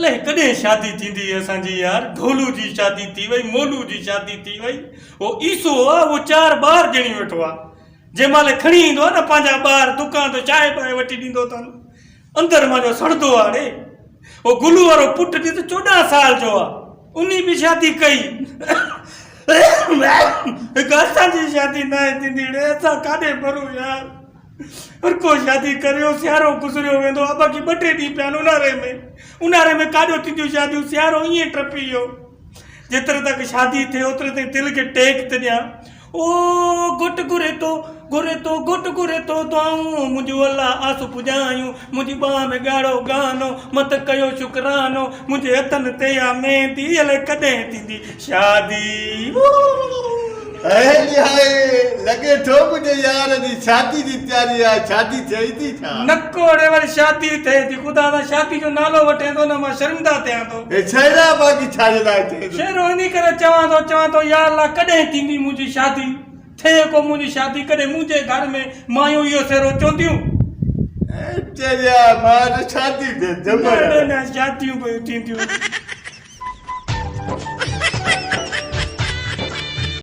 अलाए कॾहिं शादी थींदी असांजी यार ढोलू जी शादी थी वई मोलू जी शादी थी वई वो ईसो आहे वो 4 ॿार ॼणी वेठो आहे जंहिं महिल खणी ईंदो आहे न पंहिंजा ॿार दुकान तो चांहि पाए वठी ॾींदो अथनि अंदरि मुंहिंजो सड़ंदो आहे रे वो गुलू वारो पुटु ॾिस 14 साल जो आहे उन बि शादी कई हिकु असांजी शादी न थींदी रे असां काॾे भरूं यार हर को शादी करियो सियारो गुज़रियो वेंदो आहे बाक़ी 2-3 ॾींहं पिया उन्हारे में काॾो थींदियूं शादियूं सियारो ईअं टपी वियो जेतिरे तक शादी थिए ओतिरे ताईं दिलि खे टेक थी ॾियां ओ घुट घुरे तो घुट घुरे तो दुआऊं मुंहिंजो अल्लाह आस पुॼायूं मुंहिंजी बाह में ॻाढ़ो गानो मत कयो शुकरानो मुंहिंजे हथनि ते आ मेहंदी अलाए कॾहिं थींदी शादी लगे थो मुझे यार दी शादी दी तैयारी आ शादी थिए थी छा नकोड़े वाली शादी थिए थी ख़ुदा दा शादी जो नालो वठे थो न मां शर्मिंदा थियां थो ए छेड़ा बाकी छाजे लाइ थिए शेरो इनी करे चवां थो यार अल्लाह कॾहिं थींदी मुंहिंजी शादी थिए को मुंहिंजी शादी कॾहिं मुंहिंजे घर में मायूं इहो सेरो चवंदियूं चरिया मां शादी दे जबर न शादियूं पियूं थींदियूं